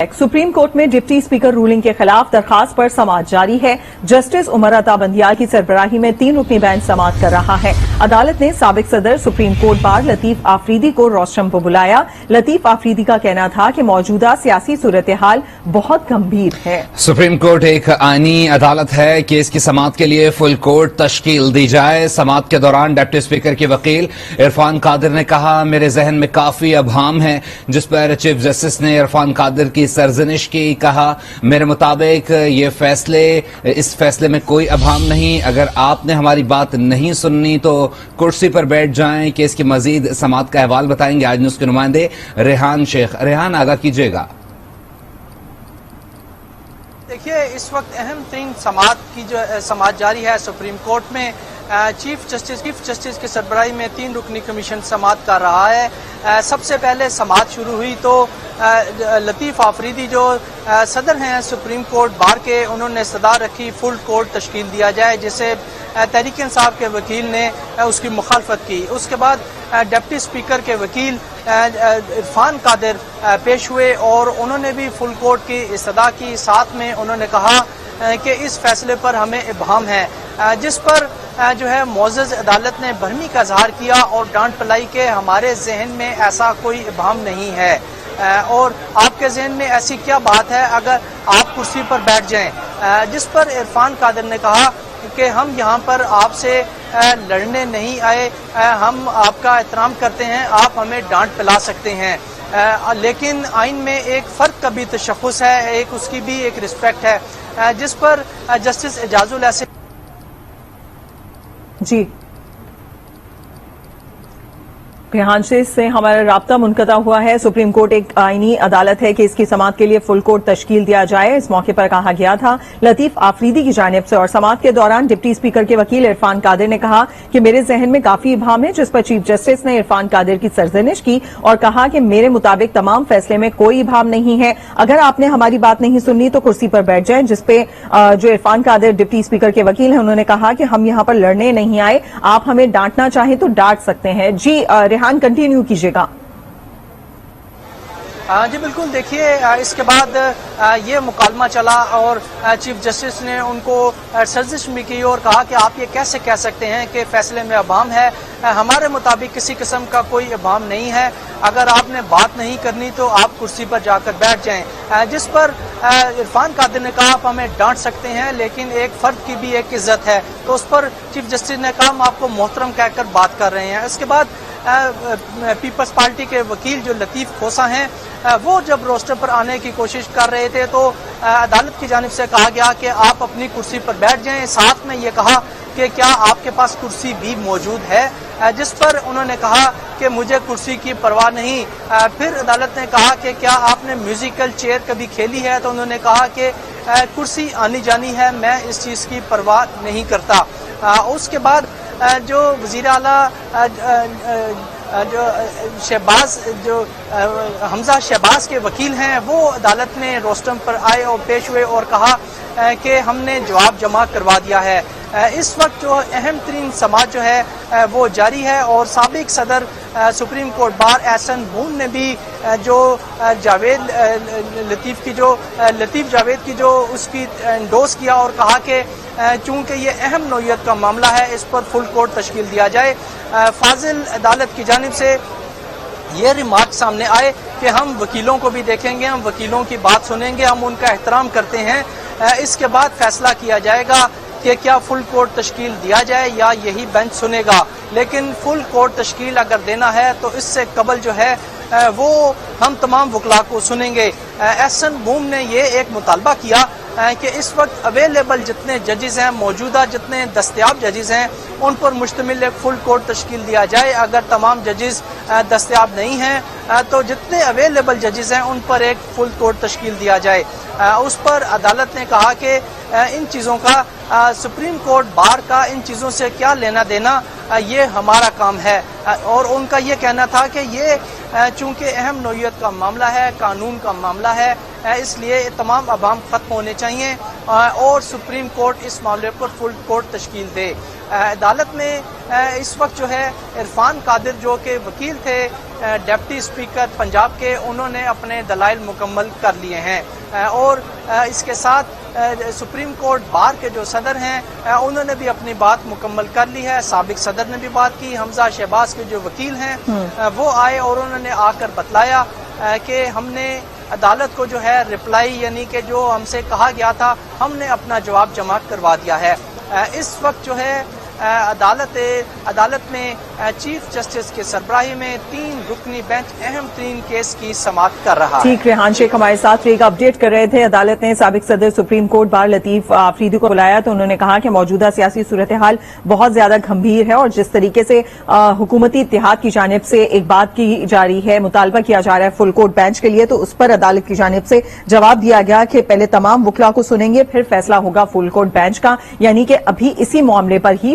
Supreme court में deputy speaker ruling के खिलाफ दरखास्त पर समाअत जारी है। जस्टिस उमर अता बंदियाल की सरबराही में 3 रुकनी बेंच समाअत कर रहा है। अदालत ने साबिक सदर supreme court bar Latif Afridi को रोस्टम पर बुलाया। लतीफ आफरीदी का कहना था कि मौजूदा सियासी सूरत हाल बहुत गंभीर है। सुप्रीम कोर्ट एक आईनी अदालत है, केस की समाअत के लिए फुल कोर्ट तश्कील दी जाए। समाअत के दौरान डिप्टी स्पीकर के वकील इरफान कादिर ने कहा, मेरे जहन में काफी अबहाम है, जिस पर चीफ जस्टिस ने इरफान कादिर की सरजनिश की। कहा, मेरे मुताबिक इस फैसले में कोई अभाम नहीं, अगर आपने हमारी बात नहीं सुननी तो कुर्सी पर बैठ जाएं। केस की मजीद समाअत का अहवाल बताएंगे आज न्यूज़ के नुमाइंदे रेहान शेख। रेहान, आगाह कीजिएगा। देखिए, इस वक्त अहम तरीन समाअत जारी है सुप्रीम कोर्ट में। चीफ जस्टिस की सरबराही में 3 रुकनी कमीशन समाअत कर रहा है। सबसे पहले समाअत शुरू हुई तो लतीफ आफरीदी जो सदर हैं सुप्रीम कोर्ट बार के, उन्होंने सदा रखी फुल कोर्ट तश्कील दिया जाए, जिसे तहरीक इंसाफ के वकील ने उसकी मुखालफत की। उसके बाद डिप्टी स्पीकर के वकील इरफान कादिर पेश हुए और उन्होंने भी फुल कोर्ट की इस्तदा की। साथ में उन्होंने कहा कि इस फैसले पर हमें इब्हाम है, जिस पर जो है मोअज़्ज़ज़ अदालत ने भरमी का इज़हार किया और डांट पलाई के हमारे जहन में ऐसा कोई इब्हाम नहीं है और आपके जहन में ऐसी क्या बात है अगर आप कुर्सी पर बैठ जाएं। जिस पर इरफान कादिर ने कहा कि हम यहाँ पर आपसे लड़ने नहीं आए, हम आपका एहतराम करते हैं, आप हमें डांट पिला सकते हैं, लेकिन आइन में एक फ़र्क का भी तशख़्ख़ुस है, एक उसकी भी एक रिस्पेक्ट है, जिस पर जस्टिस एजाजुल ऐसे जी रेहान से हमारा राब्ता मुनक़ता हुआ है। सुप्रीम कोर्ट एक आईनी अदालत है कि इसकी समाअत के लिए फुल कोर्ट तश्कील दिया जाए। इस मौके पर कहा गया था लतीफ आफरीदी की जानिब से, और समाअत के दौरान डिप्टी स्पीकर के वकील इरफान कादिर ने कहा कि मेरे जहन में काफी इब्हाम है, जिस पर चीफ जस्टिस ने इरफान कादिर की सरजनिश की और कहा कि मेरे मुताबिक तमाम फैसले में कोई इब्हाम नहीं है, अगर आपने हमारी बात नहीं सुननी तो कुर्सी पर बैठ जाए। जिसपे जो इरफान कादिर डिप्टी स्पीकर के वकील हैं, उन्होंने कहा कि हम यहाँ पर लड़ने नहीं आए, आप हमें डांटना चाहें तो डांट सकते हैं। जी रेहान, कंटिन्यू कीजिएगा। जी बिल्कुल, देखिए इसके बाद ये मुकालमा चला और चीफ जस्टिस ने उनको सर्जिश भी की और कहा कि आप ये कैसे कह सकते हैं कि फैसले में अभाम है, हमारे मुताबिक किसी किस्म का कोई अभाम नहीं है, अगर आपने बात नहीं करनी तो आप कुर्सी पर जाकर बैठ जाएं। जिस पर इरफान कादिर ने कहा आप हमें डांट सकते हैं, लेकिन एक फर्द की भी एक इज्जत है, तो उस पर चीफ जस्टिस ने कहा हम आपको मोहतरम कहकर बात कर रहे हैं। इसके बाद पीपल्स पार्टी के वकील जो लतीफ खोसा हैं, वो जब रोस्टर पर आने की कोशिश कर रहे थे तो अदालत की जानिब से कहा गया कि आप अपनी कुर्सी पर बैठ जाएं। साथ में ये कहा कि क्या आपके पास कुर्सी भी मौजूद है, जिस पर उन्होंने कहा कि मुझे कुर्सी की परवाह नहीं। फिर अदालत ने कहा कि क्या आपने म्यूजिकल चेयर कभी खेली है, तो उन्होंने कहा कि कुर्सी आनी जानी है, मैं इस चीज़ की परवाह नहीं करता। उसके बाद जो वज़ीर आला जो शहबाज जो हमजा शहबाज के वकील हैं, वो अदालत में रोस्टम पर आए और पेश हुए और कहा कि हमने जवाब जमा करवा दिया है। इस वक्त जो अहम तरीन समाअत जो है वो जारी है और साबिक सदर सुप्रीम कोर्ट बार एहसन बून ने भी जो लतीफ जावेद की जो उसकी एंडोस किया और कहा कि चूंकि ये अहम नौइयत का मामला है, इस पर फुल कोर्ट तश्कील दिया जाए। फाजिल अदालत की जानिब से ये रिमार्क सामने आए कि हम वकीलों को भी देखेंगे, हम वकीलों की बात सुनेंगे, हम उनका एहतराम करते हैं, इसके बाद फैसला किया जाएगा कि क्या फुल कोर्ट तश्कील दिया जाए या यही बेंच सुनेगा। लेकिन फुल कोर्ट तश्कील अगर देना है तो इससे कबल जो है वो हम तमाम वकला को सुनेंगे। एहसन बूम ने ये एक मुतालबा किया कि इस वक्त अवेलेबल जितने जजेस हैं, मौजूदा जितने दस्तयाब जजेस हैं, उन पर मुश्तमिल एक फुल कोर्ट तश्कील दिया जाए। अगर तमाम जजेस दस्तयाब नहीं हैं तो जितने अवेलेबल जजेस हैं उन पर एक फुल कोर्ट तश्कील दिया जाए। उस पर अदालत ने कहा कि इन चीज़ों का सुप्रीम कोर्ट बार का इन चीज़ों से क्या लेना देना, ये हमारा काम है। और उनका ये कहना था कि ये चूँकि अहम नौइयत का मामला है, कानून का मामला है, इसलिए तमाम अवाम खत्म होने चाहिए اور سپریم کورٹ اس معاملے پر فل کورٹ تشکیل دے. عدالت میں اس وقت جو ہے عرفان قادر جو کہ وکیل تھے ڈپٹی اسپیکر پنجاب کے, انہوں نے اپنے دلائل مکمل کر لیے ہیں, اور اس کے ساتھ سپریم کورٹ بار کے جو صدر ہیں انہوں نے بھی اپنی بات مکمل کر لی ہے. سابق صدر نے بھی بات کی. حمزہ شہباز کے جو وکیل ہیں وہ آئے اور انہوں نے آ کر بتلایا کہ ہم نے عدالت کو جو ہے رپلائی یعنی کہ جو ہم سے کہا گیا تھا ہم نے اپنا جواب جمع کروا دیا ہے. اس وقت جو ہے عدالت میں چیف جسٹس کے سربراہی میں 3 رکنی بینچ اہم ترین کیس کی سماعت کر رہا ہے. ٹھیک, ریحان شیخ ہمارے ساتھ ایک اپڈیٹ کر رہے تھے. عدالت نے سابق صدر سپریم کورٹ بار لطیف آفریدی کو بلایا تو انہوں نے کہا کہ موجودہ سیاسی صورتحال بہت زیادہ گھمبیر ہے اور جس طریقے سے حکومتی اتحاد کی جانب سے ایک بات کی جا رہی ہے, مطالبہ کیا جا رہا ہے فل کورٹ بینچ کے لیے, تو اس پر عدالت کی جانب سے جواب دیا گیا کہ پہلے تمام وکلاء کو سنیں گے پھر فیصلہ ہوگا فل کورٹ بینچ کا, یعنی کہ ابھی اسی معاملے پر ہی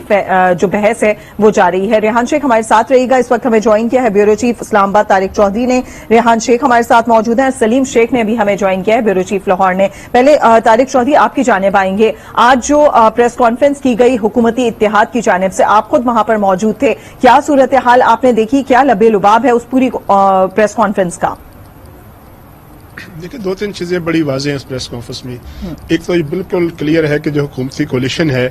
جو بحث ہے وہ جاری ہے. ریحان شیخ ہمارے ساتھ رہے گا. اس وقت ہمیں جوائن کیا ہے بیورو چیف اسلام آباد طارق چودھری نے. ریحان شیخ ہمارے ساتھ موجود ہیں. سلیم شیخ نے بھی ہمیں جوائن کیا ہے بیورو چیف لاہور نے. پہلے طارق چودھری آپ کی جانب آئیں گے. آج جو پریس کانفرنس کی گئی حکومتی اتحاد کی جانب سے, آپ خود وہاں پر موجود تھے, کیا صورتحال آپ نے دیکھی, کیا لبے لباب ہے اس پوری پریس کانفرنس کا؟ دیکھیں 2-3 چیزیں بڑی واضح ہیں اس پریس کانفرنس میں. ایک تو یہ بالکل کلیئر ہے کہ جو حکومتی کولیشن ہے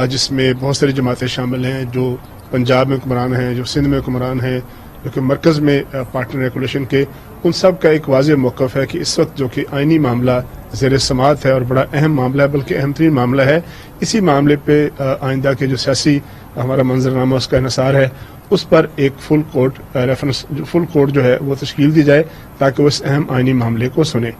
جس میں بہت ساری جماعتیں شامل ہیں, جو پنجاب میں حکمران ہیں, جو سندھ میں حکمران ہیں, جو کہ مرکز میں پارٹنر ہے کولیشن کے, ان سب کا ایک واضح موقف ہے کہ اس وقت جو کہ آئینی معاملہ زیر سماعت ہے اور بڑا اہم معاملہ ہے, بلکہ اہم ترین معاملہ ہے, اسی معاملے پہ آئندہ کے جو سیاسی ہمارا منظرنامہ اس کا انحصار ہے, اس پر ایک فل کورٹ جو ہے وہ تشکیل دی جائے تاکہ وہ اس اہم آئینی معاملے کو سنے.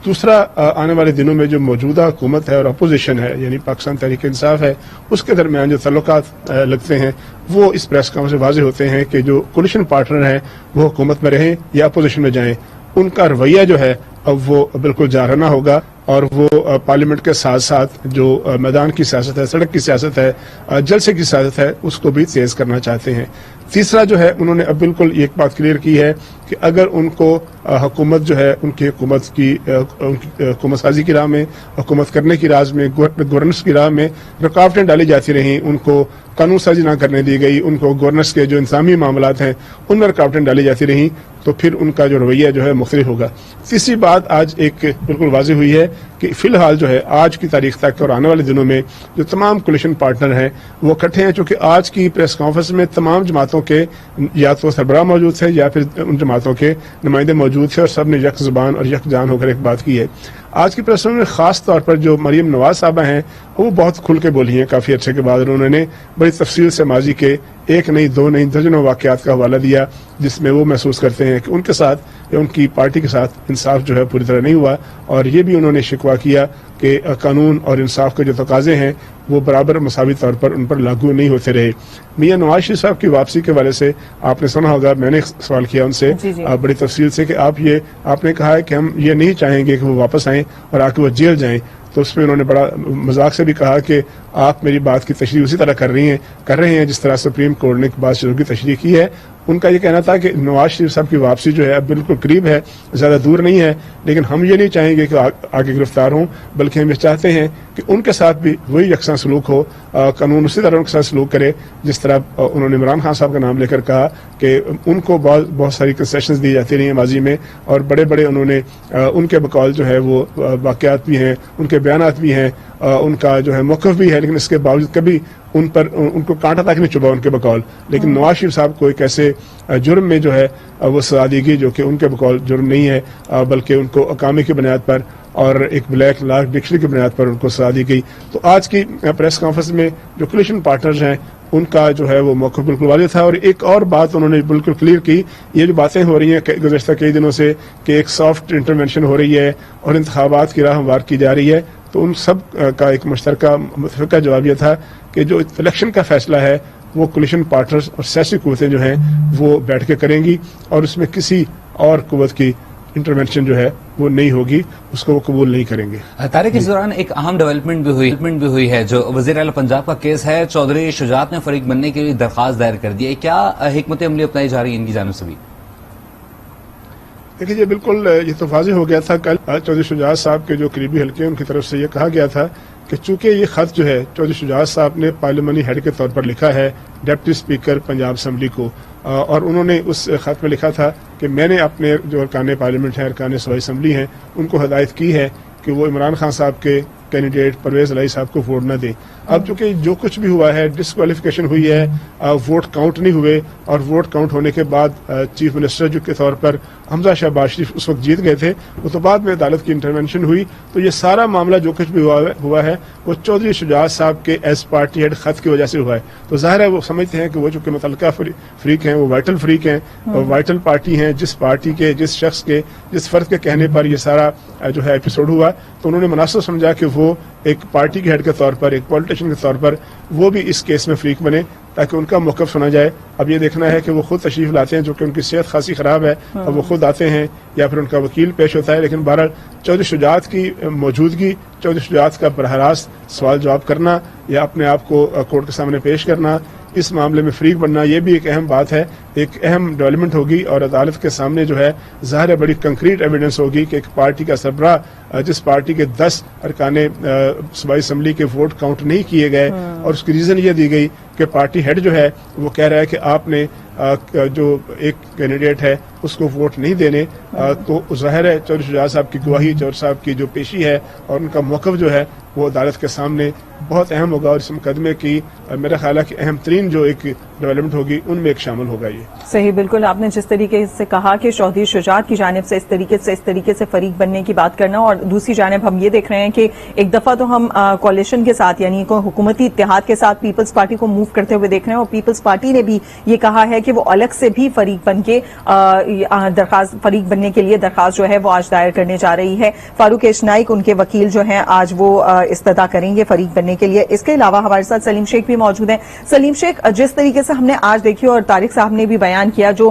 دوسرا, آنے والے دنوں میں جو موجودہ حکومت ہے اور اپوزیشن ہے یعنی پاکستان تحریک انصاف ہے, اس کے درمیان جو تعلقات لگتے ہیں وہ اس پریس کانفرنس سے واضح ہوتے ہیں کہ جو کولیشن پارٹنر ہیں وہ حکومت میں رہیں یا اپوزیشن میں جائیں, ان کا رویہ جو ہے اب وہ بالکل جارحانہ ہوگا اور وہ پارلیمنٹ کے ساتھ ساتھ جو میدان کی سیاست ہے, سڑک کی سیاست ہے, جلسے کی سیاست ہے, اس کو بھی تیز کرنا چاہتے ہیں. تیسرا جو ہے انہوں نے اب بالکل ایک بات کلیئر کی ہے کہ اگر ان کو حکومت جو ہے ان کی حکومت سازی کی راہ میں, حکومت کرنے کی راز میں, گورننس کی راہ میں رکاوٹیں ڈالی جاتی رہیں, ان کو قانون سازی نہ کرنے دی گئی, ان کو گورننس کے جو انتظامی معاملات ہیں ان میں رکاوٹیں ڈالی جاتی رہیں, تو پھر ان کا جو رویہ جو ہے مختلف ہوگا. تیسری بات آج ایک بالکل واضح ہوئی ہے کہ فی الحال جو ہے آج کی تاریخ تک اور آنے والے دنوں میں جو تمام کولیشن پارٹنر ہیں وہ اکٹھے ہیں, چونکہ آج کی پریس کانفرنس میں تمام جماعتوں کے یا تو سربراہ موجود تھے یا پھر ان جماعتوں کے نمائندے موجود تھے اور سب نے یک زبان اور یک جان ہو کر ایک بات کی ہے. آج کی پریس کانفرنس میں خاص طور پر جو مریم نواز صاحبہ ہیں وہ بہت کھل کے بولی ہیں کافی عرصے کے بعد, انہوں نے بڑی تفصیل سے ماضی کے 1 نہیں 2 نہیں درجنوں واقعات کا حوالہ دیا جس میں وہ محسوس کرتے ہیں کہ ان کے ساتھ یا ان کی پارٹی کے ساتھ انصاف جو ہے پوری طرح نہیں ہوا, اور یہ بھی انہوں نے شکوہ کیا کہ قانون اور انصاف کے جو تقاضے ہیں وہ برابر مساوی طور پر ان پر لاگو نہیں ہوتے رہے. میاں نواز شریف صاحب کی واپسی کے حوالے سے آپ نے سنا ہوگا, میں نے سوال کیا ان سے بڑی تفصیل سے کہ آپ نے کہا ہے کہ ہم یہ نہیں چاہیں گے کہ وہ واپس آئیں اور آ کے وہ جیل جائیں, تو اس پہ انہوں نے بڑا مذاق سے بھی کہا کہ آپ میری بات کی تشریح اسی طرح کر رہے ہیں جس طرح سپریم کورٹ نے بعض چیزوں کی تشریح کی ہے. ان کا یہ کہنا تھا کہ نواز شریف صاحب کی واپسی جو ہے اب بالکل قریب ہے, زیادہ دور نہیں ہے, لیکن ہم یہ نہیں چاہیں گے کہ آگے گرفتار ہوں, بلکہ ہم یہ چاہتے ہیں کہ ان کے ساتھ بھی وہی یکساں سلوک ہو, قانون اسی طرح ان کے ساتھ سلوک کرے جس طرح انہوں نے عمران خان صاحب کا نام لے کر کہا کہ ان کو بہت ساری کنسیشنز دی جاتی رہی ہیں ماضی میں, اور بڑے انہوں نے ان کے بقول جو ہے وہ واقعات بھی ہیں, ان کے بیانات بھی ہیں, ان کا جو ہے موقف بھی ہے, لیکن اس کے باوجود کبھی ان کو کانٹا تک نہیں چبھا ان کے بقول. لیکن نواز شریف صاحب کو ایک ایسے جرم میں جو ہے وہ سزا دی گئی جو کہ ان کے بقول جرم نہیں ہے, بلکہ ان کو اقامے کی بنیاد پر اور ایک بلیک لاک ڈکشنری کی بنیاد پر ان کو سزا دی گئی. تو آج کی پریس کانفرنس میں جو کولیشن پارٹنرز ہیں ان کا جو ہے وہ موقف بالکل واضح تھا. اور ایک اور بات انہوں نے بالکل کلیئر کی, یہ جو باتیں ہو رہی ہیں گزشتہ کئی دنوں سے کہ ایک سافٹ انٹرونشن ہو رہی ہے اور انتخابات کی راہ ہموار کی جا رہی ہے, تو ان سب کا ایک مشترکہ متفقہ جواب یہ تھا کہ جو الیکشن کا فیصلہ ہے وہ کولیشن پارٹنرز اور سیاسی قوتیں جو ہیں وہ بیٹھ کے کریں گی, اور اس میں کسی اور قوت کی انٹرونشن جو ہے وہ نہیں ہوگی, اس کو وہ قبول نہیں کریں گے. طارق, اس دوران ایک اہم ڈیولپمنٹ بھی ہوئی ہے جو وزیر اعلی پنجاب کا کیس ہے. چودھری شجاعت نے فریق بننے کے لیے درخواست دائر کر دی ہے, کیا حکمت عملی اپنائی جا رہی ہے ان کی جانب سے بھی؟ देखिए ये बिल्कुल ये तो वाज़ेह हो गया था कल चौधरी शुजात साहब के जो करीबी हल्के हैं उनकी तरफ से ये कहा गया था कि चूंकि ये खत जो है चौधरी शुजात साहब ने पार्लियामानी हेड के तौर पर लिखा है डिप्टी स्पीकर पंजाब असम्बली को, और उन्होंने उस खत में लिखा था कि मैंने अपने जो अरकान पार्लियामेंट हैं, अरकान सूबाई असम्बली हैं, उनको हदायत की है कि वो इमरान खान साहब के कैंडिडेट परवेज इलाही साहब को वोट न दें। अब चूंकि जो कुछ भी हुआ है, डिस्क्वालिफिकेशन हुई है, वोट काउंट नहीं हुए, और वोट काउंट होने के बाद चीफ मिनिस्टर जो के तौर पर हमजा शहबाज शरीफ उस वक्त जीत गए थे, वो तो बाद में अदालत की इंटरवेंशन हुई। तो ये सारा मामला जो कुछ भी हुआ है वो चौधरी शुजात साहब के एज पार्टी हेड खत की वजह से हुआ है। तो जाहिर है वो समझते हैं कि वो चूंकि मुतलका फ्रीक हैं, वो वाइटल फ्रीक हैं, और वाइटल पार्टी हैं, जिस पार्टी के, जिस शख्स के, जिस फर्द के कहने पर ये सारा जो है एपिसोड हुआ, तो उन्होंने मुनासिब समझा कि वो एक पार्टी के हेड के तौर पर, एक पॉलिटिशियन के तौर पर वो भी इस केस में फ्रीक बने ताकि उनका मौक़िफ़ सुना जाए। अब ये देखना है कि वो खुद तशरीफ लाते हैं, जो कि उनकी सेहत खासी ख़राब है, और वो खुद आते हैं या फिर उनका वकील पेश होता है। लेकिन बहरहाल चौधरी शुजात की मौजूदगी, चौधरी शुजात का बरह रास्त सवाल जवाब करना या अपने आप को कोर्ट के सामने पेश करना, इस मामले में फ्रीक बनना, ये भी एक अहम बात है, एक अहम डेवलपमेंट होगी। और अदालत के सामने जो है ज़ाहिर है बड़ी कंक्रीट एविडेंस होगी कि एक पार्टी का सरबराह, जिस पार्टी के 10 अरकाने सूबाई असम्बली के वोट काउंट नहीं किए गए, और उसकी रीज़न ये दी गई कि पार्टी हेड जो है वो कह रहा है कि आपने जो एक कैंडिडेट है उसको वोट नहीं देने, तो ज़ाहिर है चौधरी शुजात साहब की गवाही, चौधरी साहब की जो पेशी है और उनका मौक़िफ़ जो है वो अदालत के सामने बहुत अहम होगा। और इस मुकदमे की मेरा ख्याल है कि अहम तरीन जो एक डेवलपमेंट होगी उनमें एक शामिल होगा ये। सही, बिल्कुल आपने जिस तरीके से कहा कि चौधरी शुजात की जानिब से इस तरीके से फरीक बनने की बात करना, और दूसरी जानिब हम ये देख रहे हैं कि एक दफा तो हम कोalition के साथ यानी हुकूमती इत्तेहाद के साथ पीपल्स पार्टी को मूव करते हुए देख रहे हैं, और पीपल्स पार्टी ने भी ये कहा है कि वो अलग से भी फरीक बन के फरीक बनने के लिए दरखास्त जो है वो आज दायर करने जा रही है। फारूक नाइक उनके वकील जो हैं आज वो इस्तदा करेंगे फरीक बनने के लिए। इसके अलावा हमारे साथ सलीम शेख भी मौजूद हैं। सलीम शेख, जिस तरीके से हमने आज देखी और तारिक साहब ने भी बयान किया, जो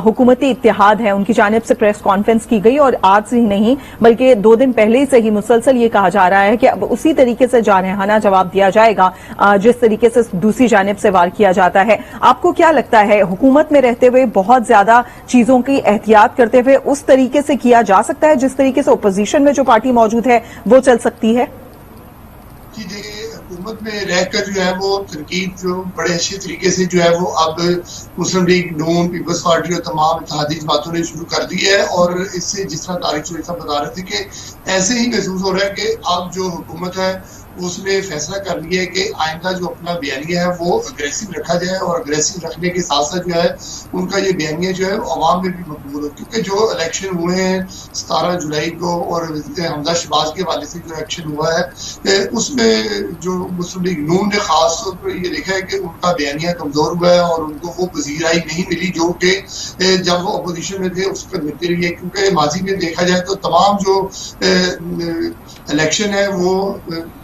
हुकूमती इत्तेहाद है उनकी जानिब से प्रेस कॉन्फ्रेंस की गई, और आज से ही नहीं बल्कि 2 दिन पहले से ही मुसलसल ये कहा जा रहा है कि अब उसी तरीके से जानहाना जवाब दिया जाएगा जिस तरीके से दूसरी जानिब से वार किया जाता है। आपको क्या लगता है, हुकूमत में रहते हुए बहुत ज्यादा चीजों की एहतियात करते हुए उस तरीके से किया जा सकता है जिस तरीके से अपोजिशन में जो पार्टी मौजूद है वो चल सकती है? जी देखिए, हुकूमत में रहकर जो है वो तनकीद जो बड़े अच्छे तरीके से जो है वो अब मुस्लिम लीग नून, पीपल्स पार्टी और तमाम इत्तेहादी जमातों ने शुरू कर दी है। और इससे जिस तरह तारिक चौधरी साहब बता रहे थे कि ऐसे ही महसूस हो रहा है कि अब जो हुकूमत है उसने फैसला कर लिया है कि आइंदा जो अपना बयानिया है वो अग्रेसिव रखा जाए, और अग्रेसिव रखने के साथ साथ जो है उनका ये बयानिया जो है अवाम में भी मकबूल हो। क्योंकि जो इलेक्शन हुए हैं 17 जुलाई को और हमजा शहबाज के हवाले से जो इलेक्शन हुआ है उसमें जो मुस्लिम लीग नून ने खास तौर पर ये देखा है कि उनका बयानिया कमजोर हुआ है और उनको वो पजीराई नहीं मिली जो कि जब वो अपोजिशन में थे उस पर मिलती रही है। क्योंकि माजी में देखा जाए तो तमाम जो इलेक्शन है वो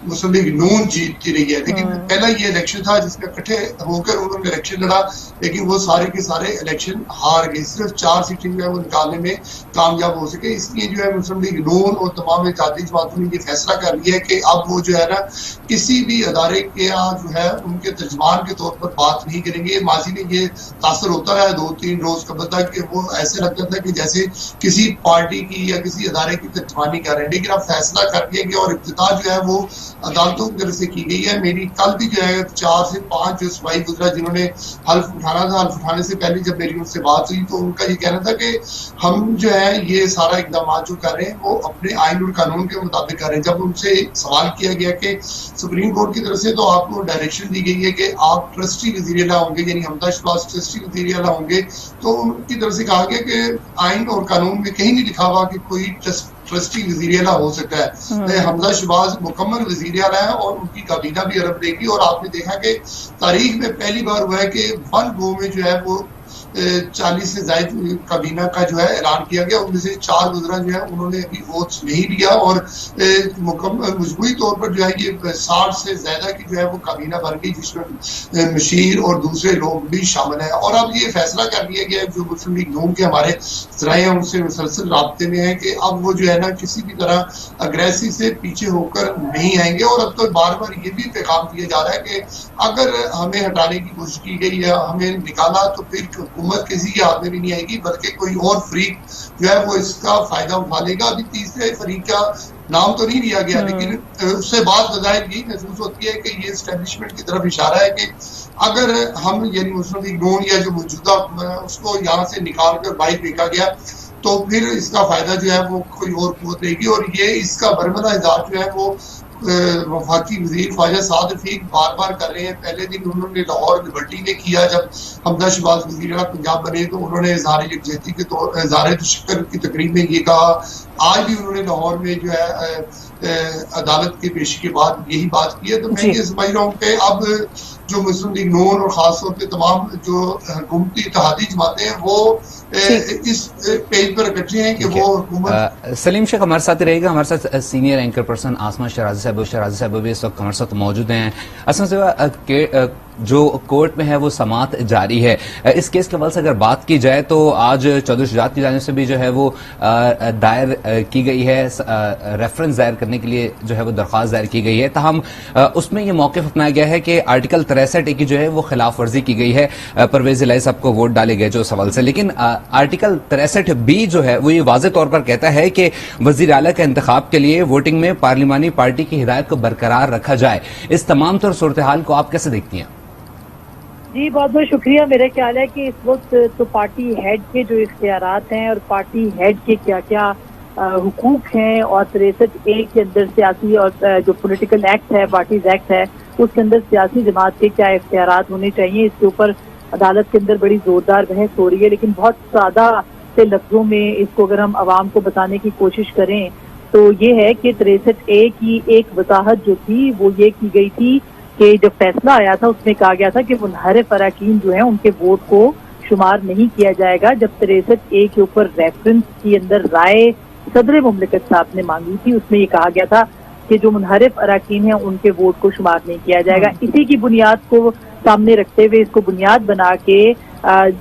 मुस्लिम लीग नून जीतती रही है, लेकिन पहला ये इलेक्शन था जिसमें इकट्ठे होकर उन्होंने इलेक्शन लड़ा, लेकिन वो सारे के सारे इलेक्शन हार गए। सिर्फ 4 सीटें जो है वो निकालने में कामयाब हो सके। इसलिए जो है मुस्लिम लीग नून और तमाम इत्तेहादी जमातों ने ये फैसला कर लिया है कि अब वो जो है ना किसी भी अदारे के जो है उनके तर्जमान के तौर पर बात नहीं करेंगे। माजी में ये तासर होता रहा 2-3 रोज कबल तक कि वो ऐसे लगता था कि जैसे किसी पार्टी की या किसी अदारे की तर्जमानी कर रहे हैं, लेकिन अब फैसला कर दिया गया और इब्तिदा जो है वो अदालतों की तरफ से की गई है। मेरी कल भी जो है 4 से 5 जो सूबाई गुजरा जिन्होंने हल्फ उठाना था, हल्फ उठाने से पहले जब मेरी उनसे बात हुई तो उनका ये कहना था कि हम जो है ये सारा इकदाम जो कर रहे हैं वो अपने आइन और कानून के मुताबिक कर रहे हैं। जब उनसे सवाल किया गया कि सुप्रीम कोर्ट की तरफ से तो आपको डायरेक्शन दी गई है कि आप ट्रस्टी वज़ीर आला होंगे, यानी हमजा शहबाज ट्रस्टी वज़ीर आला होंगे, तो उनकी तरफ से कहा गया कि आइन और कानून में कहीं नहीं लिखा हुआ कि कोई ट्रस्टी वज़ीर आला हो सकता है। हमजा शहबाज मुकम्मल वज़ीर आला है और उनकी काबीना भी अरब लेगी। और आपने देखा कि तारीख में पहली बार हुआ है कि वन गो में जो है वो 40 से ज़ायद काबीना का जो है ऐलान किया गया। उनमें से 4 वज़रा जो है उन्होंने अभी वोट्स नहीं लिया और मजबूरी तौर पर जो है ये 60 से ज़्यादा की जो है वो काबीना बन गई, जिसमें मशीर और दूसरे लोग भी शामिल हैं। और अब ये फैसला कर लिया गया जो मुस्लिम लीग नून के हमारे ज़राए हैं उनसे मुसलसल राब्ते में है कि अब वो जो है ना किसी भी तरह अग्रेसिव से पीछे होकर नहीं आएंगे। और अब तो बार बार ये भी पैगाम दिया जा रहा है कि अगर हमें हटाने की कोशिश की गई या हमें निकाला तो फिर हुकूमत किसी के हाथ में भी नहीं आएगी, बल्कि कोई और फरीक जो है वो इसका फायदा उठा लेगा। अभी तीसरे फरीक का नाम तो नहीं लिया गया, लेकिन उससे बात बजाय यही महसूस होती है कि ये एस्टेब्लिशमेंट की तरफ इशारा है कि अगर हम यानी मुस्लिम लीग नून या जो मौजूदा उसको यहाँ से निकाल कर बाहर फेंका गया तो फिर इसका फायदा जो है वो कोई और कुव्वत लेगी। और ये इसका बरमला इजाज जो है वो वफाकी वजीर ख्वाजा साद रफीक बार बार कर रहे हैं। पहले दिन उन्होंने लाहौर लिबर्टी में किया, जब हमजा शहबाज वजीर आला पंजाब बने तो उन्होंने इजहार यकजहती के तौर इजहार तशक्कुर की तकरीब में ये कहा। आज भी उन्होंने लाहौर में जो है अदालत की पेशी के बाद यही बात की है। तो मैं ये समझ रहा हूँ कि अब जो मुस्लिम लीग नून और खासतौर पे तमाम जो हुकूमती इत्तेहादी जमातें हैं वो इस पेज पर इकट्ठे हैं कि वो हुकूमत। सलीम शेख हमारे साथ ही रहेगा, हमारे साथ सीनियर एंकर पर्सन आसमा शराजी साहब भी इस वक्त हमारे साथ मौजूद हैं। आसमा साहब, जो कोर्ट में है वो समाअत जारी है, इस केस के हवाले से अगर बात की जाए तो आज चौधरी शुजात की जानिब से भी जो है वो दायर की गई है, रेफरेंस दायर करने के लिए जो है वो दरख्वास्त दायर की गई है। ताहम उसमें ये मौक़िफ़ अपनाया गया है कि आर्टिकल 63 की जो है वो खिलाफ वर्जी की गई है, परवेज़ इलाही साहब को वोट डाले गए जो उस हवाले से। लेकिन आर्टिकल 63B जो है वो ये वाज़ेह तौर पर कहता है कि वज़ीर आला के इंतखाब के लिए वोटिंग में पार्लिमानी पार्टी की हिदायत को बरकरार रखा जाए। इस तमाम तर सूरत हाल को आप कैसे देखती हैं? जी बहुत बहुत शुक्रिया। मेरा ख्याल है कि इस वक्त तो पार्टी हेड के जो इख्तियारात हैं और पार्टी हेड के क्या क्या हुकूक हैं और 63A के अंदर सियासी और जो पॉलिटिकल एक्ट है, पार्टीज एक्ट है, उसके अंदर सियासी जमात के क्या इख्तियारात होने चाहिए, इसके ऊपर अदालत के अंदर बड़ी जोरदार बहस हो रही है। लेकिन बहुत सादा से लफ्जों में इसको अगर हम आवाम को बताने की कोशिश करें तो ये है कि 63A की एक वजाहत जो थी वो ये की गई थी कि जब फैसला आया था उसमें कहा गया था कि मुनहरिफ अरकान जो है उनके वोट को शुमार नहीं किया जाएगा। जब 63A के ऊपर रेफरेंस के अंदर राय सदर मुमलिकत साहब ने मांगी थी उसमें ये कहा गया था कि जो मुनहरिफ अरकान हैं उनके वोट को शुमार नहीं किया जाएगा। इसी की बुनियाद को सामने रखते हुए, इसको बुनियाद बना के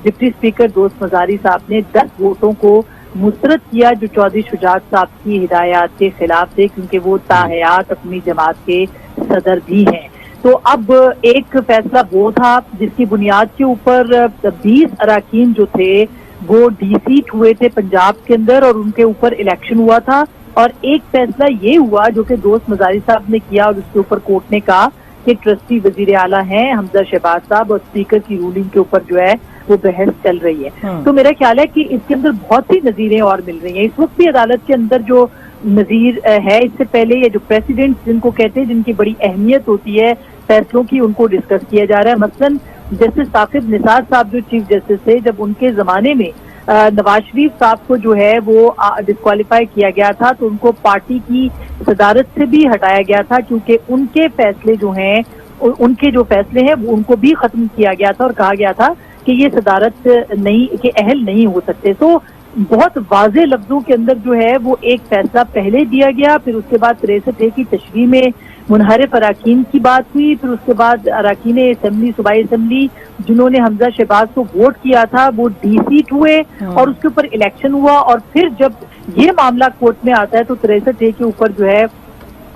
डिप्टी स्पीकर दोस्त मजारी साहब ने 10 वोटों को मुस्तरद किया जो चौधरी शुजात साहब की हिदायत के खिलाफ थे, क्योंकि वो ताहयात अपनी जमात के सदर भी हैं। तो अब एक फैसला वो था जिसकी बुनियाद के ऊपर 20 अरकान जो थे वो डीसीट हुए थे पंजाब के अंदर और उनके ऊपर इलेक्शन हुआ था। और एक फैसला ये हुआ जो कि दोस्त मजारी साहब ने किया और उसके ऊपर कोर्ट ने कहा कि ट्रस्टी वजीर आला हैं हमजा शहबाज साहब और स्पीकर की रूलिंग के ऊपर जो है वो बहस चल रही है। तो मेरा ख्याल है कि इसके अंदर बहुत सी नजीरें और मिल रही हैं। इस वक्त भी अदालत के अंदर जो नजीर है, इससे पहले ये जो प्रेसिडेंट जिनको कहते हैं, जिनकी बड़ी अहमियत होती है फैसलों की, उनको डिस्कस किया जा रहा है। मसलन जस्टिस साकिब निसार साहब जो चीफ जस्टिस थे, जब उनके जमाने में नवाज शरीफ साहब को जो है वो डिस्क्वालीफाई किया गया था तो उनको पार्टी की सदारत से भी हटाया गया था, क्योंकि उनके फैसले जो हैं, उनके जो फैसले हैं वो उनको भी खत्म किया गया था और कहा गया था कि ये सदारत नहीं के अहल नहीं हो सकते। तो बहुत वाज़ेह लफ्जों के अंदर जो है वो एक फैसला पहले दिया गया, फिर उसके बाद 63A की तशरीह में मुनहरिफ अरकान की बात हुई, फिर उसके बाद अरकान असेंबली, सूबाई असेंबली जिन्होंने हमजा शहबाज को वोट किया था वो डीसीट हुए और उसके ऊपर इलेक्शन हुआ। और फिर जब ये मामला कोर्ट में आता है तो 63A के ऊपर जो है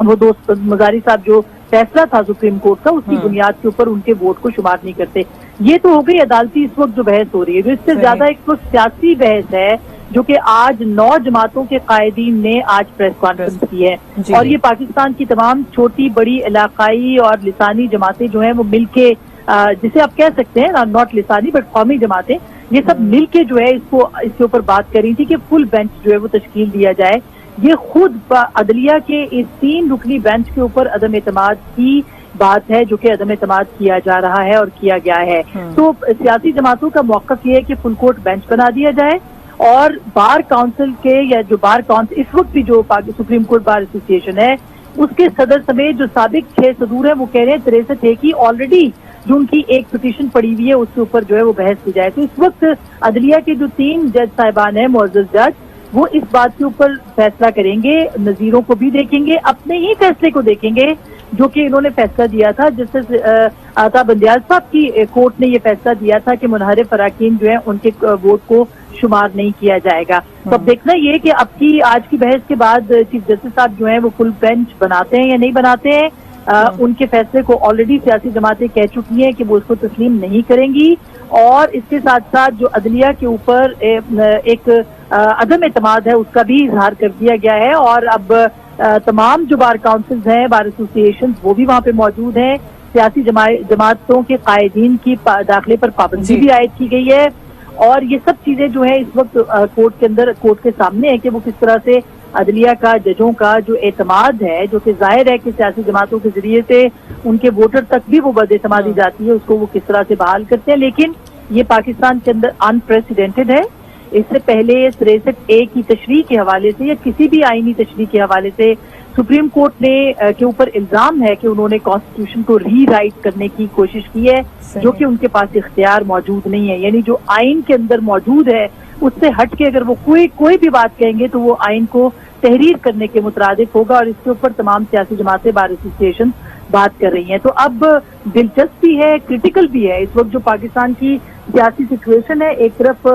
वो दोस्त मजारी साहब जो फैसला था सुप्रीम कोर्ट का, उसकी बुनियाद के ऊपर उनके वोट को शुमार नहीं करते। ये तो हो गई अदालती इस वक्त जो बहस हो रही है। जो इससे ज्यादा एक तो सियासी बहस है जो कि आज 9 जमातों के कायदीन ने आज प्रेस कॉन्फ्रेंस की है और ये पाकिस्तान की तमाम छोटी बड़ी इलाकाई और लिसानी जमातें जो हैं वो मिलके, जिसे आप कह सकते हैं नॉट लिसानी बट कौमी जमातें, ये सब मिलके जो है इसके ऊपर बात कर रही थी कि फुल बेंच जो है वो तश्कील दिया जाए। ये खुद अदलिया के इस 3 रुकनी बेंच के ऊपर अदम एतमाद की बात है जो कि अदम एतमाद किया जा रहा है और किया गया है। तो सियासी जमातों का मौक़िफ़ ये है कि फुल कोर्ट बेंच बना दिया जाए और बार काउंसिल के या जो बार काउंसिल इस वक्त भी जो सुप्रीम कोर्ट बार एसोसिएशन है उसके सदर समेत जो साबिक 6 सदूर है वो कह रहे हैं 63A की ऑलरेडी जो उनकी एक पिटीशन पड़ी हुई है उसके ऊपर जो है वो बहस की जाए। तो इस वक्त अदलिया के जो 3 जज साहिबान है, मुअज़्ज़ज़ जज, वो इस बात के ऊपर फैसला करेंगे, नजीरों को भी देखेंगे, अपने ही फैसले को देखेंगे जो कि इन्होंने फैसला दिया था। जस्टिस आता बंदियाल साहब की कोर्ट ने ये फैसला दिया था कि मुनहरिफ अरकान जो है उनके वोट को शुमार नहीं किया जाएगा। तो अब देखना ये कि अब की आज की बहस के बाद चीफ जस्टिस साहब जो है वो फुल बेंच बनाते हैं या नहीं बनाते हैं, उनके फैसले को ऑलरेडी सियासी जमातें कह चुकी हैं कि वो उसको तस्लीम नहीं करेंगी, और इसके साथ साथ जो अदलिया के ऊपर एक अदम एतमाद है उसका भी इजहार कर दिया गया है। और अब तमाम जो बार काउंसिल्स हैं, बार एसोसिएशन, वो भी वहाँ पे मौजूद हैं। सियासी जमातों के कायदीन की दाखिले पर पाबंदी भी आयद की गई है, और ये सब चीजें जो है इस वक्त कोर्ट के अंदर, कोर्ट के सामने है कि वो किस तरह से अदलिया का, जजों का जो एतमाद है, जो कि जाहिर है कि सियासी जमातों के जरिए से उनके वोटर तक भी वो बदएतमादी जाती है, उसको वो किस तरह से बहाल करते हैं। लेकिन ये पाकिस्तान के अंदर अनप्रेसिडेंटेड है। इससे पहले 63A की तशरीह के हवाले से या किसी भी आईनी तशरीह के हवाले से सुप्रीम कोर्ट ने के ऊपर इल्जाम है कि उन्होंने कॉन्स्टिट्यूशन को रीराइट करने की कोशिश की है, जो कि उनके पास इख्तियार मौजूद नहीं है। यानी जो आइन के अंदर मौजूद है उससे हट के अगर वो कोई भी बात कहेंगे तो वो आइन को तहरीर करने के मुतरादिफ होगा, और इसके ऊपर तमाम सियासी जमातें, बार एसोसिएशन बात कर रही हैं। तो अब दिलचस्प भी है, क्रिटिकल भी है। इस वक्त जो पाकिस्तान की सियासी सिचुएशन है, एक तरफ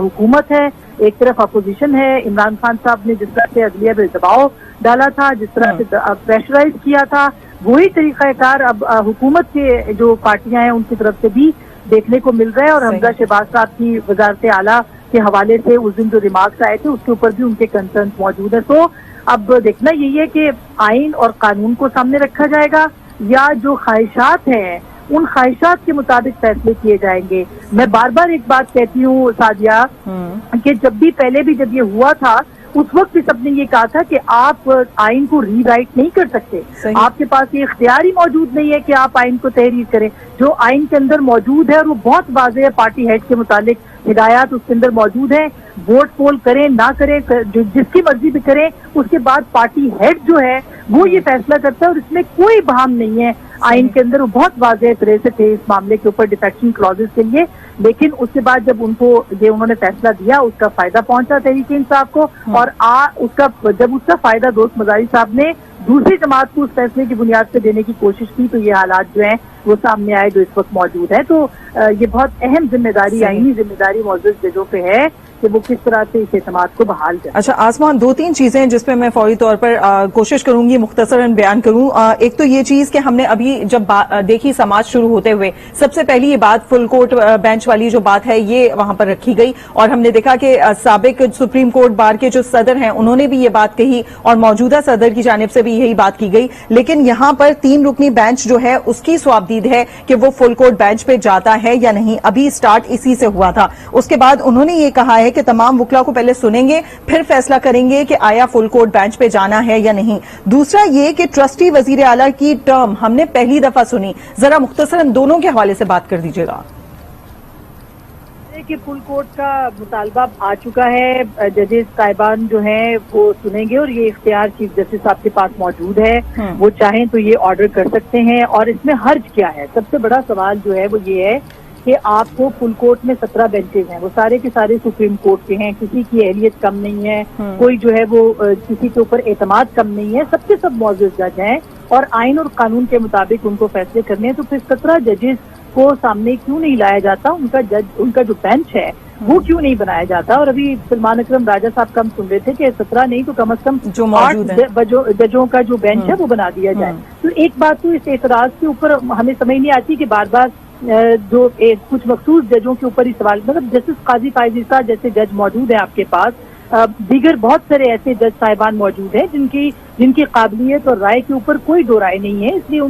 हुकूमत है, एक तरफ अपोजिशन है। इमरान खान साहब ने जिस तरह से अदलिया पे दबाव डाला था, जिस तरह से प्रेशराइज किया था, वही तरीकाकार अब हुकूमत के जो पार्टियां हैं उनकी तरफ से भी देखने को मिल रहा है। और हमजा शहबाज साहब की वजारत आला के हवाले से उस दिन जो रिमार्क्स आए थे उसके ऊपर भी उनके कंसर्न मौजूद है। तो अब देखना यही है कि आइन और कानून को सामने रखा जाएगा या जो ख्वाहिशात हैं उन ख्वाहिशात के मुताबिक फैसले किए जाएंगे। मैं बार बार एक बात कहती हूँ सादिया, कि जब भी पहले भी जब ये हुआ था उस वक्त भी सबने ये कहा था कि आप आइन को रीराइट नहीं कर सकते, आपके पास ये इख्तियार ही मौजूद नहीं है कि आप आइन को तहरीर करें। जो आइन के अंदर मौजूद है और वो बहुत वाज़ेह है, पार्टी हेड के मुतालिक हिदायत उसके अंदर मौजूद है। वोट पोल करें ना करें, जिसकी मर्जी भी करें, उसके बाद पार्टी हेड जो है वो ये फैसला करता है, और इसमें कोई बहाम नहीं है। आइन के अंदर वो बहुत वाज़ेह तरह से थे इस मामले के ऊपर डिफेक्शन क्लॉजेस के लिए। लेकिन उसके बाद जब उन्होंने फैसला दिया, उसका फायदा पहुंचा तहरीक इंसाफ को, और जब उसका फायदा दोस्त मजारी साहब ने दूसरी जमात को उस फैसले की बुनियाद पे देने की कोशिश की, तो ये हालात जो हैं वो सामने आए जो इस वक्त मौजूद है। तो ये बहुत अहम जिम्मेदारी, आईनी जिम्मेदारी मौजूद जजों पे है कि वो किस तरह से इस एतमाद को बहाल करें। अच्छा आसमान, 2-3 चीजें जिसपे मैं फौरी तौर पर कोशिश करूंगी मुख्तसरन बयान करूं। एक तो ये चीज कि हमने अभी जब देखी समाज शुरू होते हुए, सबसे पहली ये बात फुल कोर्ट बेंच वाली जो बात है ये वहां पर रखी गई, और हमने देखा कि साबिक सुप्रीम कोर्ट बार के जो सदर हैं उन्होंने भी ये बात कही, और मौजूदा सदर की जानिब से भी यही बात की गई। लेकिन यहां पर 3 रुकनी बेंच जो है उसकी स्वाबदीद है कि वो फुल कोर्ट बेंच पे जाता है या नहीं। अभी स्टार्ट इसी से हुआ था। उसके बाद उन्होंने ये कहा है कि तमाम वकला को पहले सुनेंगे, फिर फैसला करेंगे कि आया फुल कोर्ट बेंच पे जाना है या नहीं। दूसरा ये कि ट्रस्टी वजीर आला की टर्म हमने पहली दफा सुनी, जरा मुख्तसरन दोनों के हवाले से बात कर दीजिएगा। कि फुल कोर्ट का मुतालबा आ चुका है, जजेस साहिबान जो हैं वो सुनेंगे, और ये इख्तियार चीफ जस्टिस साहब के पास मौजूद है। वो चाहें तो ये ऑर्डर कर सकते हैं, और इसमें हर्ज क्या है? सबसे बड़ा सवाल जो है वो ये है कि आपको फुल कोर्ट में 17 बेंचेज हैं, वो सारे के सारे सुप्रीम कोर्ट के हैं, किसी की अहलियत कम नहीं है, कोई जो है वो किसी के ऊपर एतमाद कम नहीं है, सबके सब मौजूद जज हैं, और आइन और कानून के मुताबिक उनको फैसले करने हैं। तो फिर 17 जजेस को सामने क्यों नहीं लाया जाता? उनका जो बेंच है वो क्यों नहीं बनाया जाता? और अभी सलमान अकरम राजा साहब का हम सुन रहे थे कि 17 नहीं तो कम से कम जो 8 जजों का जो बेंच है वो बना दिया जाए। तो एक बात तो इस एतराज के ऊपर हमें समझ नहीं आती कि बार बार जो कुछ मखसूस जजों के ऊपर ही सवाल, मतलब जस्टिस काजी फायज ईसा जैसे जज मौजूद है आपके पास, दीगर बहुत सारे ऐसे जज साहिबान मौजूद हैं जिनकी काबिलियत और राय के ऊपर कोई दो राय नहीं है, इसलिए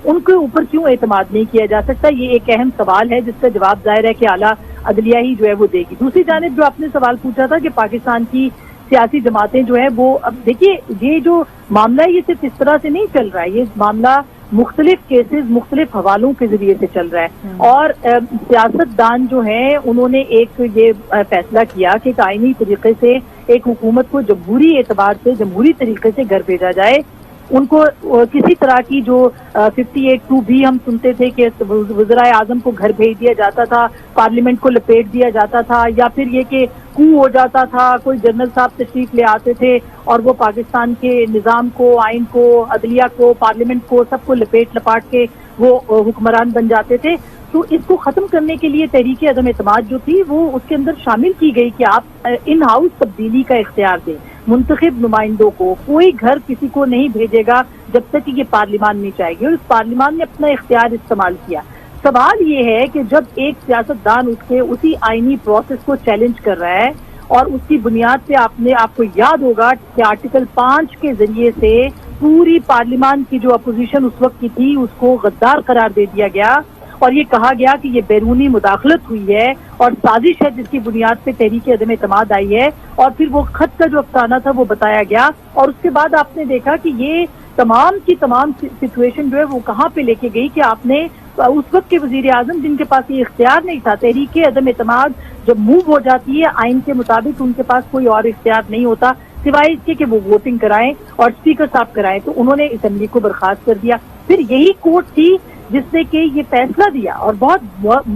उनके ऊपर क्यों एतमाद नहीं किया जा सकता? ये एक अहम सवाल है जिसका जवाब जाहिर है कि आला अदलिया ही जो है वो देगी। दूसरी जानिब जो आपने सवाल पूछा था कि पाकिस्तान की सियासी जमातें जो है वो, अब देखिए ये जो मामला है ये सिर्फ इस तरह से नहीं चल रहा है, ये मामला मुख्तलिफ केसेस मुख्तलिफ हवालों के जरिए से चल रहा है। और सियासतदान जो है उन्होंने एक ये फैसला किया कि आईनी तरीके से एक हुकूमत को जमहूरी एतबार से जमहूरी तरीके से घर भेजा जाए। उनको किसी तरह की जो 58(2) भी हम सुनते थे कि वज़ीर आज़म को घर भेज दिया जाता था, पार्लियामेंट को लपेट दिया जाता था, या फिर ये कि कू हो जाता था, कोई जनरल साहब तशरीफ ले आते थे और वो पाकिस्तान के निज़ाम को, आइन को, अदलिया को, पार्लियामेंट को सबको लपेट लपाट के वो हुक्मरान बन जाते थे। तो इसको खत्म करने के लिए तहरीक अदम एतमाद जो थी वो उसके अंदर शामिल की गई कि आप इन हाउस तब्दीली का इख्तियार दें। منتخب نمائندوں کو کوئی گھر کسی کو نہیں بھیجے گا جب تک کہ یہ پارلیمان نہیں چاہے گی، اور اس پارلیمان نے اپنا اختیار استعمال کیا۔ سوال یہ ہے کہ جب ایک سیاستدان اٹھ کے اسی آئینی پروسیس کو چیلنج کر رہا ہے اور اس کی بنیاد پہ آپ کو یاد ہوگا کہ آرٹیکل 5 کے ذریعے سے پوری پارلیمان کی جو اپوزیشن اس وقت کی تھی اس کو غدار قرار دے دیا گیا اور یہ کہا گیا کہ یہ بیرونی مداخلت ہوئی ہے اور سازش ہے جس کی بنیاد پہ تحریک عدم اعتماد آئی ہے، اور پھر وہ خط کا جو افسانہ تھا وہ بتایا گیا، اور اس کے بعد آپ نے دیکھا کہ یہ تمام کی تمام سچویشن جو ہے وہ کہاں پہ لے کے گئی کہ آپ نے اس وقت کے وزیر اعظم جن کے پاس یہ اختیار نہیں تھا، تحریک عدم اعتماد جب موو ہو جاتی ہے آئین کے مطابق ان کے پاس کوئی اور اختیار نہیں ہوتا سوائے اس کے کہ وہ ووٹنگ کرائیں اور اسپیکر صاحب کرائیں، تو انہوں نے اسمبلی کو برخاست کر دیا۔ پھر یہی کورٹ تھی جس نے کہ یہ فیصلہ دیا اور بہت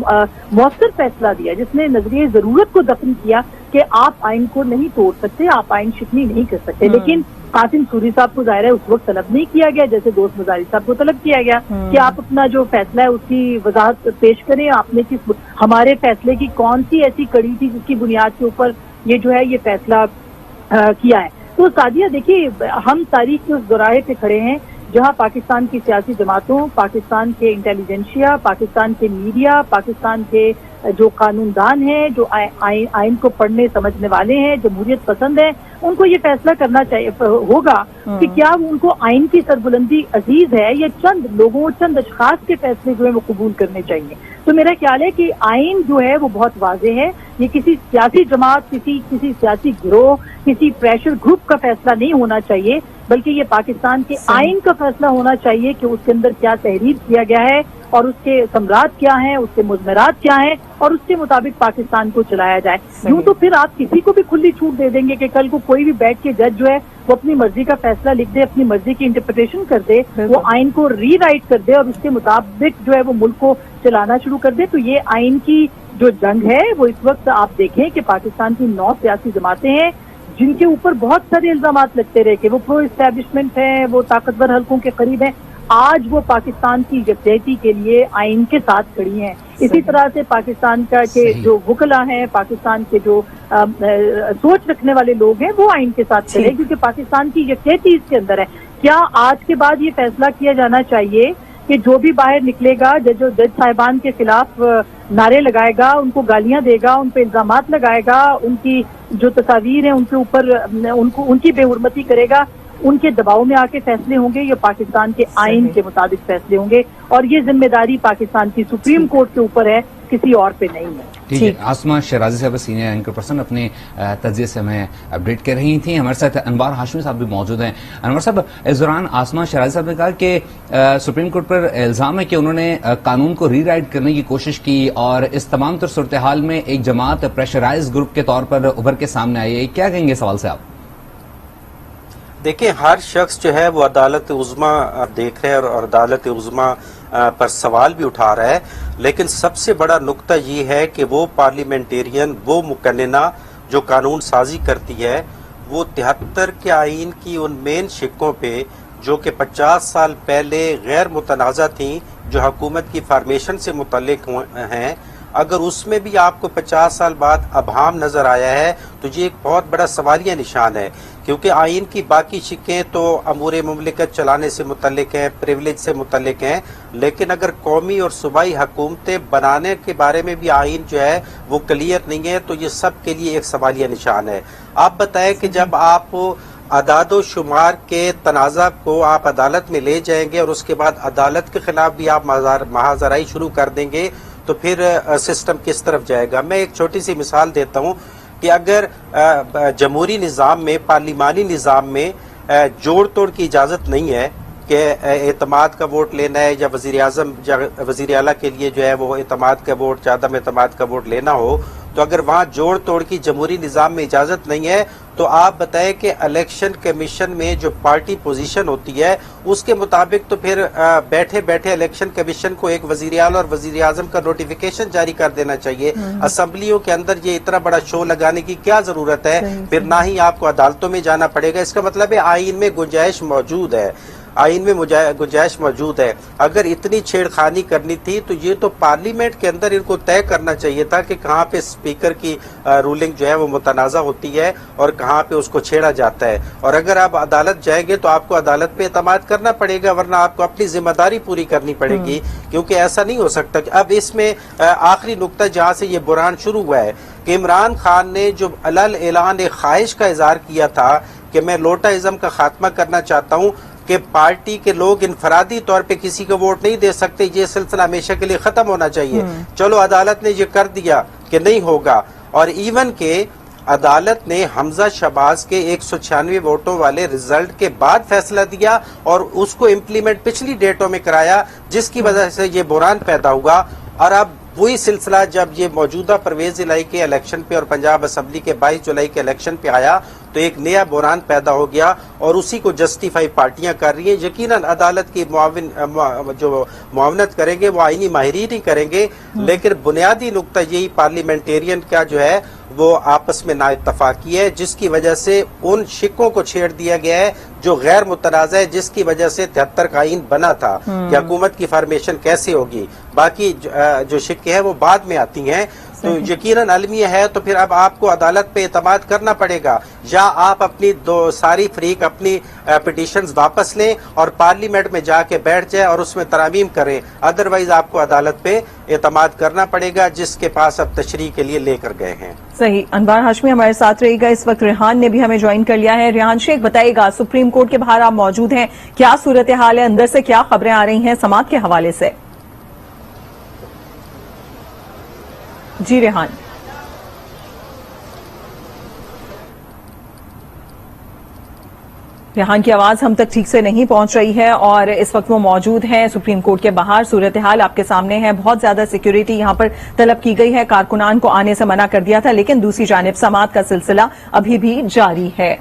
مؤثر فیصلہ دیا، جس نے نظریہ ضرورت کو دفن کیا کہ آپ آئین کو نہیں توڑ سکتے، آپ آئین شکنی نہیں کر سکتے، لیکن قاسم سوری صاحب کو ظاہر ہے اس وقت طلب نہیں کیا گیا جیسے دوست مزاری صاحب کو طلب کیا گیا کہ آپ اپنا جو فیصلہ ہے اس کی وضاحت پیش کریں، آپ نے ہمارے فیصلے کی کون سی ایسی کڑی تھی جس کی بنیاد کے اوپر یہ جو ہے یہ فیصلہ کیا ہے۔ تو سعدیہ دیکھیے، ہم تاریخ کے اس دوراہے پہ کھڑے ہیں جہاں پاکستان کی سیاسی جماعتوں، پاکستان کے انٹیلیجنشیا، پاکستان کے میڈیا، پاکستان کے جو قانون دان ہیں، جو آئین کو پڑھنے سمجھنے والے ہیں، جمہوریت پسند ہیں، ان کو یہ فیصلہ کرنا چاہیے ہوگا کہ کیا ان کو آئین کی سربلندی عزیز ہے یا چند لوگوں، چند اشخاص کے فیصلے جو ہیں وہ قبول کرنے چاہیے۔ تو میرا خیال ہے کہ آئین جو ہے وہ بہت واضح ہے، یہ کسی سیاسی جماعت، کسی سیاسی گروہ، کسی پریشر گروپ کا فیصلہ نہیں ہونا چاہیے، بلکہ یہ پاکستان کے آئین کا فیصلہ ہونا چاہیے کہ اس کے اندر کیا تحریر کیا گیا ہے اور اس کے ثمرات کیا ہیں، اس کے مضمرات کیا ہیں، اور اس کے مطابق پاکستان کو چلایا جائے۔ یوں تو پھر آپ کسی کو بھی کھلی چھوٹ دے دیں گے کہ کل کو کوئی بھی بیٹھ کے جج جو ہے وہ اپنی مرضی کا فیصلہ لکھ دے، اپنی مرضی کی انٹرپریٹیشن کر دے، وہ آئین کو ری رائٹ کر دے اور اس کے مطابق جو ہے وہ ملک کو چلانا شروع کر دے۔ تو یہ آئین کی جو جنگ ہے وہ اس وقت آپ دیکھیں کہ پاکستان کی 9 سیاسی جماعتیں ہیں جن کے اوپر بہت سارے الزامات لگتے رہے کہ وہ پرو اسٹیبلشمنٹ ہیں، وہ طاقتور حلقوں کے قریب ہیں، آج وہ پاکستان کی یکجہتی کے لیے آئین کے ساتھ کھڑی ہیں۔ اسی طرح سے پاکستان کا کے جو وکلا ہیں، پاکستان کے جو سوچ رکھنے والے لوگ ہیں وہ آئین کے ساتھ کھڑے ہیں کیونکہ پاکستان کی یکجہتی اس کے اندر ہے۔ کیا آج کے بعد یہ فیصلہ کیا جانا چاہیے کہ جو بھی باہر نکلے گا جج صاحبان کے خلاف نعرے لگائے گا، ان کو گالیاں دے گا، ان پہ الزامات لگائے گا، ان کی جو تصاویر ہیں ان کے اوپر ان کی بے حرمتی کرے گا، ان کے دباؤ میں آ کے فیصلے ہوں گے یا پاکستان کے آئین کے مطابق فیصلے ہوں گے؟ اور یہ ذمہ داری پاکستان کی سپریم کورٹ کے اوپر ہے، کسی اور پہ نہیں ہے۔ ٹھیک ہے، آسما شیرازی صاحب سینئر اینکر پرسن اپنے تجزیے سے ہمیں اپڈیٹ کر رہی تھیں۔ ہمارے ساتھ انوار ہاشمی صاحب بھی موجود ہیں۔ انوار صاحب، اس دوران آسما شیرازی صاحب نے کہا کہ سپریم کورٹ پر الزام ہے کہ انہوں نے قانون کو ری رائٹ کرنے کی کوشش کی اور اس تمام تر صورتحال میں ایک جماعت پریشرائز گروپ کے طور پر ابھر کے سامنے آئی ہے، کیا کہیں گے سوال سے آپ؟ دیکھیں، ہر شخص جو ہے وہ عدالت عظمیٰ دیکھ رہے ہیں اور عدالت عظمیٰ پر سوال بھی اٹھا رہا ہے، لیکن سب سے بڑا نقطہ یہ ہے کہ وہ پارلیمنٹیرین، وہ مقننہ جو قانون سازی کرتی ہے، وہ 73 کے آئین کی ان مین شقوں پہ جو کہ 50 سال پہلے غیر متنازع تھیں، جو حکومت کی فارمیشن سے متعلق ہیں، اگر اس میں بھی آپ کو 50 سال بعد ابہام نظر آیا ہے تو یہ ایک بہت بڑا سوالیہ نشان ہے، کیونکہ آئین کی باقی شقیں تو امور مملکت چلانے سے متعلق ہیں، پریولیج سے متعلق ہیں، لیکن اگر قومی اور صوبائی حکومتیں بنانے کے بارے میں بھی آئین جو ہے وہ کلیئر نہیں ہے، تو یہ سب کے لیے ایک سوالیہ نشان ہے۔ آپ بتائیں کہ جب آپ اعداد و شمار کے تنازع کو آپ عدالت میں لے جائیں گے اور اس کے بعد عدالت کے خلاف بھی آپ محاذرائی شروع کر دیں گے تو پھر سسٹم کس طرف جائے گا؟ میں ایک چھوٹی سی مثال دیتا ہوں کہ اگر جمہوری نظام میں، پارلیمانی نظام میں جوڑ توڑ کی اجازت نہیں ہے کہ اعتماد کا ووٹ لینا ہے یا وزیر اعظم وزیر اعلیٰ کے لیے جو ہے وہ اعتماد کا ووٹ یا عدم اعتماد کا ووٹ لینا ہو، تو اگر وہاں جوڑ توڑ کی جمہوری نظام میں اجازت نہیں ہے تو آپ بتائیں کہ الیکشن کمیشن میں جو پارٹی پوزیشن ہوتی ہے اس کے مطابق تو پھر بیٹھے بیٹھے الیکشن کمیشن کو ایک وزیر اعلیٰ اور وزیر اعظم کا نوٹیفیکیشن جاری کر دینا چاہیے۔ اسمبلیوں کے اندر یہ اتنا بڑا شو لگانے کی کیا ضرورت ہے؟ پھر نہ ہی آپ کو عدالتوں میں جانا پڑے گا۔ اس کا مطلب ہے آئین میں گنجائش موجود ہے۔ آئین میں گنجائش موجود ہے. اگر اتنی چھیڑخانی کرنی تھی تو یہ تو پارلیمنٹ کے اندر ان کو طے کرنا چاہیے تھا کہ کہاں پہ اسپیکر کی رولنگ جو ہے وہ متنازع ہوتی ہے اور کہاں پہ اس کو چھیڑا جاتا ہے. اور اگر آپ عدالت جائیں گے تو آپ کو عدالت پہ اعتماد کرنا پڑے گا، ورنہ آپ کو اپنی ذمہ داری پوری کرنی پڑے گی، کیونکہ ایسا نہیں ہو سکتا. اب اس میں آخری نقطہ جہاں سے یہ بحران شروع ہوا ہے کہ عمران خان نے جو علل اعلان ایک خواہش کا اظہار کیا تھا کہ میں لوٹاازم کا خاتمہ کرنا چاہتا ہوں، کہ پارٹی کے لوگ انفرادی طور پہ کسی کو ووٹ نہیں دے سکتے، یہ سلسلہ ہمیشہ کے لیے ختم ہونا چاہیے. چلو عدالت نے یہ کر دیا کہ نہیں ہوگا، اور ایون کہ عدالت نے حمزہ شہباز کے 196 ووٹوں والے رزلٹ کے بعد فیصلہ دیا اور اس کو امپلیمنٹ پچھلی ڈیٹوں میں کرایا، جس کی وجہ سے یہ بحران پیدا ہوا. اور اب وہی سلسلہ جب یہ موجودہ پرویز الہی کے الیکشن پہ اور پنجاب اسمبلی کے 22 جولائی کے الیکشن پہ آیا تو ایک نیا بحران پیدا ہو گیا، اور اسی کو جسٹیفائی پارٹیاں کر رہی ہیں. یقیناً عدالت کی جو معاونت کریں گے وہ آئینی ماہرین ہی کریں گے، لیکن بنیادی نقطہ یہی پارلیمنٹیرین کا جو ہے وہ آپس میں نا اتفاقی ہے، جس کی وجہ سے ان شکوں کو چھیڑ دیا گیا ہے جو غیر متنازع ہے، جس کی وجہ سے 73 کا آئین بنا تھا کہ حکومت کی فارمیشن کیسے ہوگی. باقی جو شکیں ہیں وہ بعد میں آتی ہیں. تو یقیناً المیہ ہے تو پھر اب آپ کو عدالت پہ اعتماد کرنا پڑے گا، یا آپ اپنی ساری فریق اپنی پٹیشنز واپس لیں اور پارلیمنٹ میں جا کے بیٹھ جائیں اور اس میں ترامیم کریں. ادروائز آپ کو عدالت پہ اعتماد کرنا پڑے گا، جس کے پاس اب تشریح کے لیے لے کر گئے ہیں. صحیح. انوار ہاشمی ہمارے ساتھ رہے گا. اس وقت ریحان نے بھی ہمیں جوائن کر لیا ہے. ریحان شیخ بتائیے گا، سپریم کورٹ کے باہر آپ موجود ہیں، کیا صورتحال ہے، اندر سے کیا خبریں آ رہی ہیں سماعت کے حوالے سے؟ جی ریحان. ریحان کی آواز ہم تک ٹھیک سے نہیں پہنچ رہی ہے، اور اس وقت وہ موجود ہیں سپریم کورٹ کے باہر. صورتحال آپ کے سامنے ہے، بہت زیادہ سیکیورٹی یہاں پر طلب کی گئی ہے. کارکنان کو آنے سے منع کر دیا تھا، لیکن دوسری جانب سماعت کا سلسلہ ابھی بھی جاری ہے.